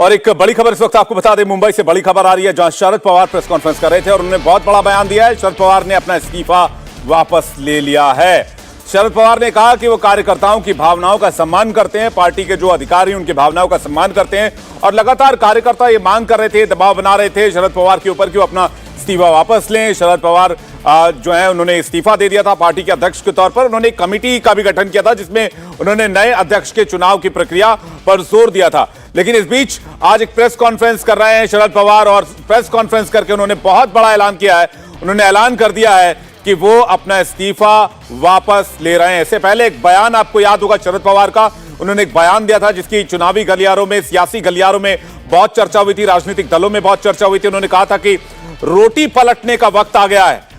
और एक बड़ी खबर इस वक्त आपको बता दें, मुंबई से बड़ी खबर आ रही है जहां शरद पवार प्रेस कॉन्फ्रेंस कर रहे थे और उन्होंने बहुत बड़ा बयान दिया है। शरद पवार ने अपना इस्तीफा वापस ले लिया है। शरद पवार ने कहा कि वो कार्यकर्ताओं की भावनाओं का सम्मान करते हैं, पार्टी के जो अधिकारी उनकी भावनाओं का सम्मान करते हैं और लगातार कार्यकर्ता ये मांग कर रहे थे, दबाव बना रहे थे शरद पवार के ऊपर कि वो अपना इस्तीफा वापस लें। शरद पवार जो है उन्होंने इस्तीफा दे दिया था पार्टी के अध्यक्ष के तौर पर। उन्होंने एक कमेटी का भी गठन किया था जिसमें उन्होंने नए अध्यक्ष के चुनाव की प्रक्रिया पर जोर दिया था। लेकिन इस बीच आज एक प्रेस कॉन्फ्रेंस कर रहे हैं शरद पवार और प्रेस कॉन्फ्रेंस करके उन्होंने बहुत बड़ा ऐलान किया है। उन्होंने ऐलान कर दिया है कि वो अपना इस्तीफा वापस ले रहे हैं। इससे पहले एक बयान आपको याद होगा शरद पवार का, उन्होंने एक बयान दिया था जिसकी चुनावी गलियारों में, सियासी गलियारों में बहुत चर्चा हुई थी, राजनीतिक दलों में बहुत चर्चा हुई थी। उन्होंने कहा था कि रोटी पलटने का वक्त आ गया है।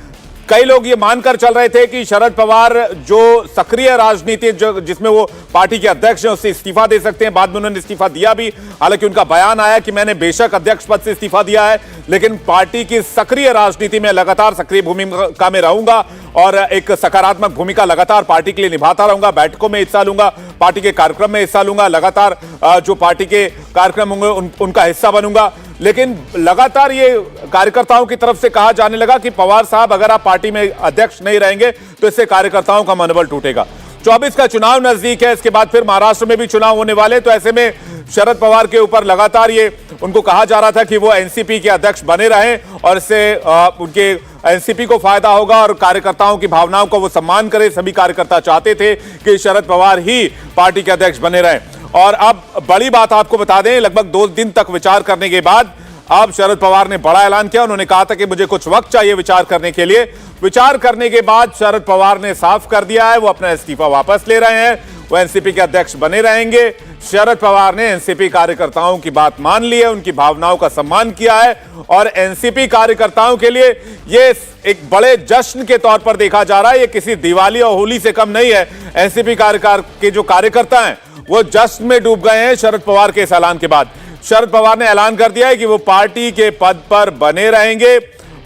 कई लोग ये मानकर चल रहे थे कि शरद पवार जो सक्रिय राजनीति जिसमें वो पार्टी के अध्यक्ष हैं उससे इस्तीफा दे सकते हैं। बाद में उन्होंने इस्तीफा दिया भी, हालांकि उनका बयान आया कि मैंने बेशक अध्यक्ष पद से इस्तीफा दिया है लेकिन पार्टी की सक्रिय राजनीति में लगातार सक्रिय भूमिका में रहूंगा और एक सकारात्मक भूमिका लगातार पार्टी के लिए निभाता रहूंगा, बैठकों में हिस्सा लूंगा, पार्टी के कार्यक्रम में हिस्सा लूंगा, लगातार जो पार्टी के कार्यक्रम होंगे उनका हिस्सा बनूंगा। लेकिन लगातार ये कार्यकर्ताओं की तरफ से कहा जाने लगा कि पवार साहब अगर आप पार्टी में अध्यक्ष नहीं रहेंगे तो इससे कार्यकर्ताओं का मनोबल टूटेगा। 24 का चुनाव नजदीक है, इसके बाद फिर महाराष्ट्र में भी चुनाव होने वाले, तो ऐसे में शरद पवार के ऊपर लगातार ये उनको कहा जा रहा था कि वो एनसीपी के अध्यक्ष बने रहें और इससे उनके एनसीपी को फायदा होगा और कार्यकर्ताओं की भावनाओं को वो सम्मान करे। सभी कार्यकर्ता चाहते थे कि शरद पवार ही पार्टी के अध्यक्ष बने रहें। और अब बड़ी बात आपको बता दें, लगभग 2 दिन तक विचार करने के बाद अब शरद पवार ने बड़ा ऐलान किया। उन्होंने कहा था कि मुझे कुछ वक्त चाहिए विचार करने के लिए। विचार करने के बाद शरद पवार ने साफ कर दिया है वो अपना इस्तीफा वापस ले रहे हैं, वो एनसीपी के अध्यक्ष बने रहेंगे। शरद पवार ने एनसीपी कार्यकर्ताओं की बात मान ली है, उनकी भावनाओं का सम्मान किया है और एनसीपी कार्यकर्ताओं के लिए ये एक बड़े जश्न के तौर पर देखा जा रहा है। ये किसी दिवाली और होली से कम नहीं है। एनसीपी के जो कार्यकर्ता हैं वो जश्न में डूब गए हैं शरद पवार के इस ऐलान के बाद। शरद पवार ने ऐलान कर दिया है कि वो पार्टी के पद पर बने रहेंगे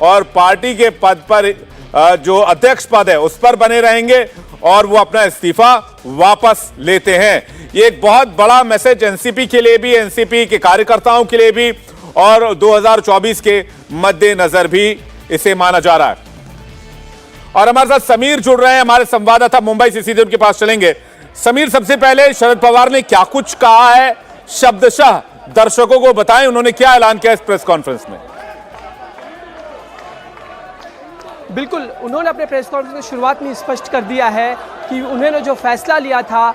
और पार्टी के पद पर जो अध्यक्ष पद है उस पर बने रहेंगे और वो अपना इस्तीफा वापस लेते हैं। ये एक बहुत बड़ा मैसेज एनसीपी के लिए भी, एनसीपी के कार्यकर्ताओं के लिए भी और 2024 के मद्देनजर भी इसे माना जा रहा है। और हमारे साथ समीर जुड़ रहे हैं, हमारे संवाददाता मुंबई से, सीधे उनके पास चलेंगे। समीर, सबसे पहले शरद पवार ने क्या कुछ कहा है, शब्दशः दर्शकों को बताएं, उन्होंने क्या ऐलान किया इस प्रेस कॉन्फ्रेंस में? बिल्कुल, उन्होंने अपने प्रेस कॉन्फ्रेंस की शुरुआत में स्पष्ट कर दिया है कि उन्होंने जो फैसला लिया था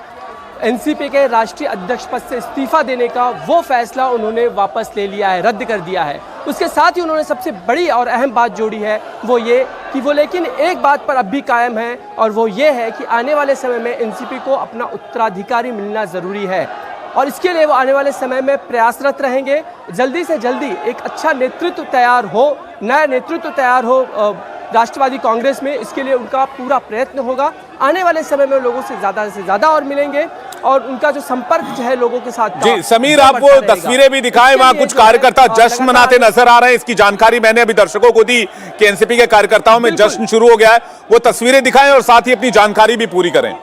एनसीपी के राष्ट्रीय अध्यक्ष पद से इस्तीफा देने का, वो फैसला उन्होंने वापस ले लिया है, रद्द कर दिया है। उसके साथ ही उन्होंने सबसे बड़ी और अहम बात जोड़ी है वो ये कि वो लेकिन एक बात पर अब भी कायम है और वो ये है कि आने वाले समय में एनसीपी को अपना उत्तराधिकारी मिलना ज़रूरी है और इसके लिए वो आने वाले समय में प्रयासरत रहेंगे। जल्दी से जल्दी एक अच्छा नेतृत्व तैयार हो, नया नेतृत्व तैयार हो राष्ट्रवादी कांग्रेस में, इसके लिए उनका पूरा प्रयत्न होगा। आने वाले समय में लोगों से ज़्यादा और मिलेंगे और उनका जो संपर्क जो है लोगों के साथ। जी समीर, आप वो तस्वीरें भी दिखाएं, वहां कुछ कार्यकर्ता जश्न मनाते नजर आ रहे हैं। इसकी जानकारी मैंने अभी दर्शकों को दी कि एनसीपी के कार्यकर्ताओं में जश्न शुरू हो गया है। वो तस्वीरें दिखाएं और साथ ही अपनी जानकारी भी पूरी करें।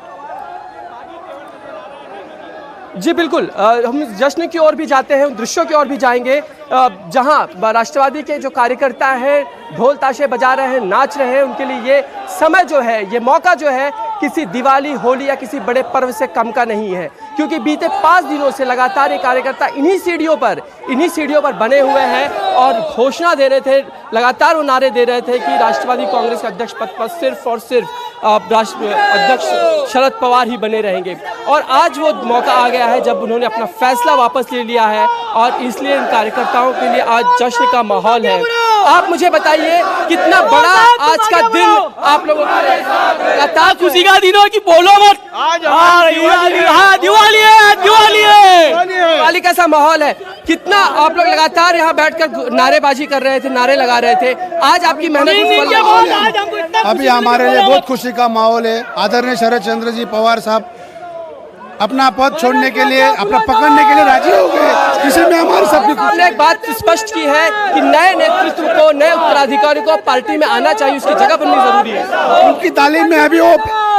जी बिल्कुल, हम जश्न की ओर भी जाते हैं, दृश्यों की ओर भी जाएंगे जहां राष्ट्रवादी के जो कार्यकर्ता हैं ढोल ताशे बजा रहे हैं, नाच रहे हैं। उनके लिए ये समय जो है, ये मौका जो है किसी दिवाली, होली या किसी बड़े पर्व से कम का नहीं है, क्योंकि बीते 5 दिनों से लगातार ये कार्यकर्ता इन्हीं सीढ़ियों पर बने हुए हैं और घोषणा दे रहे थे, लगातार वो नारे दे रहे थे कि राष्ट्रवादी कांग्रेस के अध्यक्ष पद पर सिर्फ और सिर्फ राष्ट्रीय अध्यक्ष शरद पवार ही बने रहेंगे। और आज वो मौका आ गया है जब उन्होंने अपना फैसला वापस ले लिया है और इसलिए इन कार्यकर्ताओं के लिए आज जश्न का माहौल है। आप मुझे बताइए कितना बड़ा आज का दिन आप लोगों को लगातार खुशी का दिन हो कि बोलो मत, दिवाली कैसा माहौल है, कितना आप लोग लगातार यहाँ बैठकर नारेबाजी कर रहे थे, नारे लगा रहे थे। आज आपकी मेहनत अभी हमारे लिए बहुत खुशी का माहौल है। आदरणीय शरद चंद्र जी पवार साहब अपना पद छोड़ने के लिए, अपना पकड़ने के लिए राजी हो गए। इसी में हमारे सबकी हमने एक बात स्पष्ट की है कि नए नेतृत्व को, नए उत्तराधिकारी को पार्टी में आना चाहिए, उसकी जगह बननी जरूरी है। उनकी तालीम में अभी वो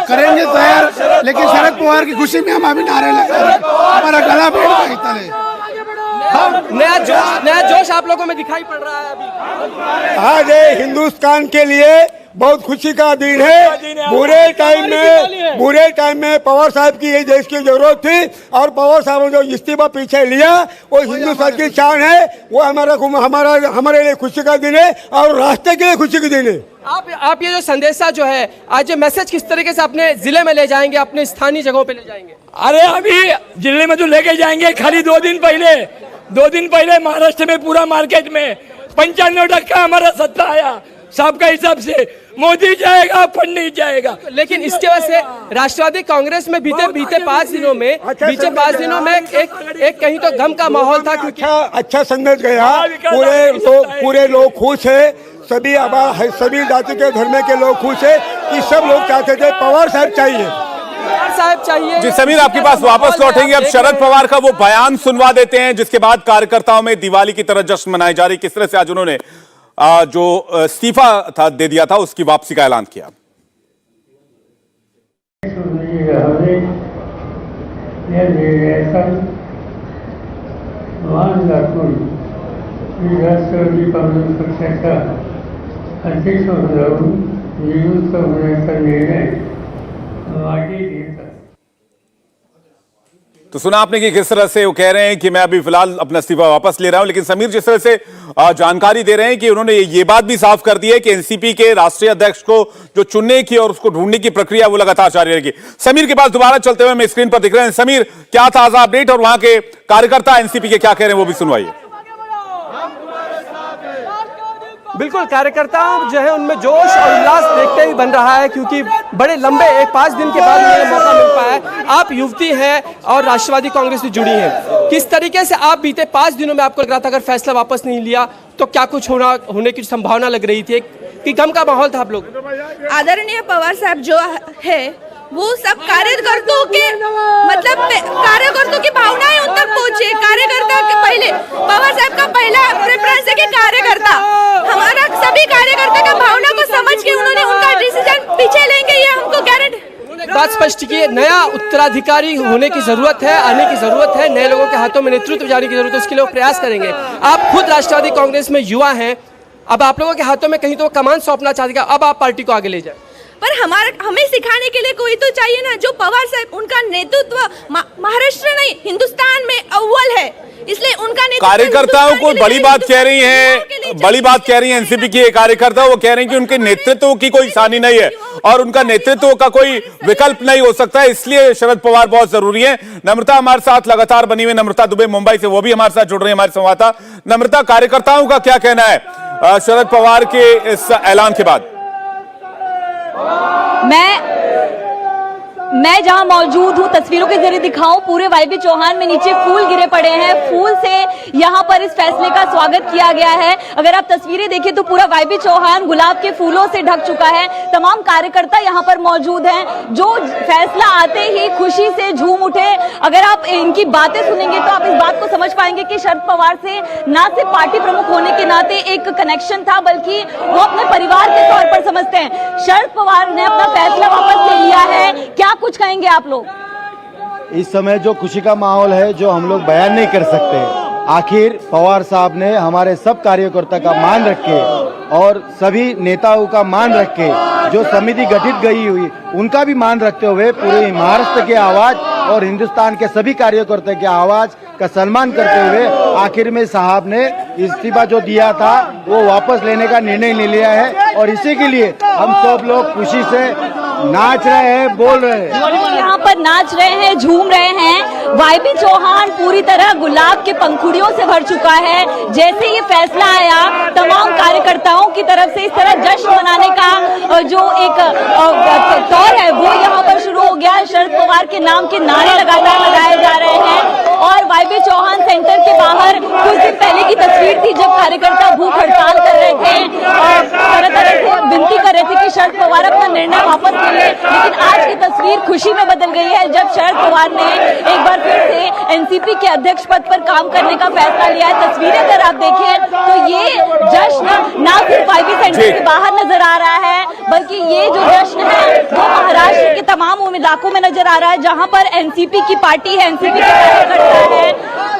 करेंगे तैयार, लेकिन शरद पवार की खुशी में हम अभी नारे लगा रहे हैं। हमारा गला बैठ गया। नया जोश आप लोगों में दिखाई पड़ रहा है अभी। आज हिंदुस्तान के लिए बहुत खुशी का दिन है। बुरे टाइम में पवार साहब की ये देश की जरूरत थी और पवार साहब ने जो इस्तीफा पीछे लिया वो हिंदुस्तान की शान है। वो हमारे लिए खुशी का दिन है और राष्ट्र के लिए खुशी का दिन है। आप ये जो संदेशा जो है आज ये मैसेज किस तरीके से अपने जिले में ले जाएंगे, अपने स्थानीय जगहों पे ले जाएंगे? अरे अभी जिले में तो लेके जाएंगे, खाली 2 दिन पहले महाराष्ट्र में पूरा मार्केट में 95% हमारा सत्ता आया सबका हिसाब से। मोदी जाएगा, फडणवीस जाएगा। लेकिन इसके वजह से राष्ट्रवादी कांग्रेस में बीते 5 दिनों में एक कहीं तो गम का माहौल था, क्योंकि अच्छा संदेश गया। पूरे लोग खुश है, सभी जाति के धर्म के लोग खुश है कि सब लोग चाहते थे पवार साहब चाहिए। जी समीर, आपके पास वापस लौटेंगे। अब शरद पवार का वो बयान सुनवा देते हैं जिसके बाद कार्यकर्ताओं में दिवाली की तरह जश्न मनाई जा रही। किस तरह से आज उन्होंने जो इस्तीफा था दे दिया था उसकी वापसी का ऐलान किया। राष्ट्रवादी काँग्रेस पक्षाचा अध्यक्ष म्हणून नियुक्त होण्याचा निर्णय मागे घेतला। तो सुना आपने कि किस तरह से वो कह रहे हैं कि मैं अभी फिलहाल अपना इस्तीफा वापस ले रहा हूं, लेकिन समीर जिस तरह से जानकारी दे रहे हैं कि उन्होंने ये बात भी साफ कर दी है कि एनसीपी के राष्ट्रीय अध्यक्ष को जो चुनने की और उसको ढूंढने की प्रक्रिया वो लगातार जारी रहेगी। समीर के पास दोबारा चलते हुए मैं स्क्रीन पर दिख रहे हैं। समीर, क्या ताजा अपडेट और वहां के कार्यकर्ता एनसीपी के क्या कह रहे हैं वो भी सुनवाइए। बिल्कुल, कार्यकर्ता जो है उनमें जोश और उल्लास देखते ही बन रहा है, क्योंकि बड़े लंबे 5 दिन के बाद उन्हें मौका मिल पाया है। आप युवती हैं और राष्ट्रवादी कांग्रेस से जुड़ी हैं, किस तरीके से आप बीते 5 दिनों में आपको लग रहा था अगर फैसला वापस नहीं लिया तो क्या कुछ होने की संभावना लग रही थी, कि गम का माहौल था आप लोग? आदरणीय पवार साहब जो है वो सब कार्यकर्ताओं के कार्यकर्ताओं की भावनाएं उन तक पहुंचे। कार्यकर्ता के पहले पवार साहब का पहला प्रेफरेंस है कि कार्यकर्ता, हमारा सभी कार्यकर्ता का भावना को समझ के उन्होंने उनका डिसीजन पीछे लेंगे, ये हमको गारंटी। बात स्पष्ट की, नया उत्तराधिकारी होने की जरूरत है, आने की जरूरत है, नए लोगों के हाथों में नेतृत्व जाने की जरूरत है, उसके लिए वो प्रयास करेंगे। आप खुद राष्ट्रवादी कांग्रेस में युवा हैं, अब आप लोगों के हाथों में कहीं तो कमान सौंपना चाहते, अब आप पार्टी को आगे ले जाए। पर हमें सिखाने के लिए कोई तो चाहिए ना। जो पवार साहब, उनका नेतृत्व महाराष्ट्र नहीं हिंदुस्तान में अव्वल है, इसलिए उनका नेतृत्व कार्यकर्ताओं को बड़ी बात कह रही हैं एनसीपी की कार्यकर्ता। वो कह रहे हैं कि उनके नेतृत्व की कोई सानी नहीं है और उनका नेतृत्व का कोई विकल्प नहीं हो सकता है, इसलिए शरद पवार बहुत जरूरी है। नम्रता हमारे साथ लगातार बनी हुई, नम्रता दुबे मुंबई से, वो भी हमारे साथ जुड़ रही है, हमारे संवाददाता। नम्रता, कार्यकर्ताओं का क्या कहना है शरद पवार के इस ऐलान के बाद? मैं जहां मौजूद हूं तस्वीरों के जरिए दिखाऊं, पूरे वाईबी चौहान में नीचे फूल गिरे पड़े हैं। फूल से यहां पर इस फैसले का स्वागत किया गया है। अगर आप तस्वीरें देखें तो पूरा वाईबी चौहान गुलाब के फूलों से ढक चुका है। तमाम कार्यकर्ता यहां पर मौजूद हैं जो फैसला आते ही खुशी से झूम उठे। अगर आप इनकी बातें सुनेंगे तो आप इस बात को समझ पाएंगे कि शरद पवार से ना सिर्फ पार्टी प्रमुख होने के नाते एक कनेक्शन था, बल्कि वो अपने परिवार के तौर पर समझते हैं। शरद पवार ने अपना फैसला वापस ले लिया है, क्या कुछ कहेंगे आप लोग? इस समय जो खुशी का माहौल है जो हम लोग बयान नहीं कर सकते। आखिर पवार साहब ने हमारे सब कार्यकर्ता का मान रख के और सभी नेताओं का मान रख के जो समिति गठित गई हुई उनका भी मान रखते हुए पूरे महाराष्ट्र के आवाज और हिंदुस्तान के सभी कार्यकर्ता के आवाज का सम्मान करते हुए आखिर में साहब ने इस्तीफा जो दिया था वो वापस लेने का निर्णय ले लिया है और इसी के लिए हम सब लोग खुशी से नाच रहे हैं, बोल रहे हैं, यहाँ पर नाच रहे हैं, झूम रहे हैं। वाईबी चौहान पूरी तरह गुलाब के पंखुड़ियों से भर चुका है। जैसे ये फैसला आया, तमाम कार्यकर्ताओं की तरफ से इस तरह जश्न मनाने का जो एक तौर है वो यहाँ पर शुरू हो गया है। शरद पवार के नाम के नारे लगातार लगाए जा रहे हैं और वाईबी चौहान सेंटर के बाहर कुछ दिन पहले की तस्वीर थी जब कार्यकर्ता भूख हड़ताल कर रहे थे और तरह तरह से विनती कर रहे थे कि शरद पवार अपना निर्णय वापस ले ले। लेकिन आज की तस्वीर खुशी में बदल गई है जब शरद पवार ने एक बार फिर से एनसीपी के अध्यक्ष पद पर काम करने का फैसला लिया है। तस्वीरें अगर आप देखें तो ये जश्न ना सिर्फ वाईबी सेंटर के बाहर नजर आ रहा है, बल्कि ये जो जश्न है वो महाराष्ट्र के तमाम इलाकों में नजर आ रहा है जहां पर एनसीपी की पार्टी है, एनसीपी के कार्यकर्ता है।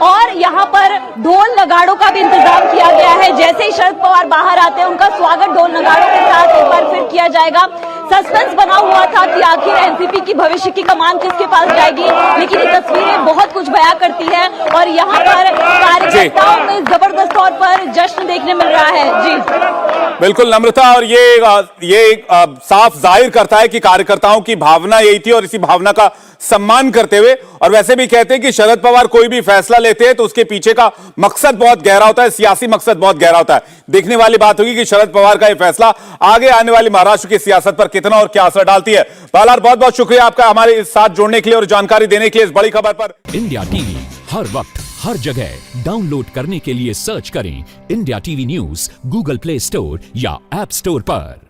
और यहाँ पर ढोल नगाड़ों का भी इंतजाम किया गया है। जैसे ही शरद पवार बाहर आते हैं उनका स्वागत ढोल नगाड़ों के साथ एक बार फिर किया जाएगा। सस्पेंस बना हुआ था कि आखिर एनसीपी की भविष्य की कमान किसके पास जाएगी, लेकिन ये तस्वीरें बहुत कुछ बयां करती है और यहाँ पर कार्यकर्ताओं में जबरदस्त तौर पर जश्न देखने मिल रहा है। जी बिल्कुल नम्रता, और ये साफ जाहिर करता है कि कार्यकर्ताओं की भावना यही थी और इसी भावना का सम्मान करते हुए, और वैसे भी कहते हैं कि शरद पवार कोई भी फैसला लेते हैं तो उसके पीछे का मकसद बहुत गहरा होता है, सियासी मकसद बहुत गहरा होता है। देखने वाली बात होगी कि शरद पवार का यह फैसला आगे आने वाली महाराष्ट्र की सियासत पर कितना और क्या असर डालती है। बालार, बहुत बहुत शुक्रिया आपका हमारे साथ जुड़ने के लिए और जानकारी देने के लिए इस बड़ी खबर पर। इंडिया टीवी हर वक्त हर जगह डाउनलोड करने के लिए सर्च करें India TV news Google play store या ऐप स्टोर पर।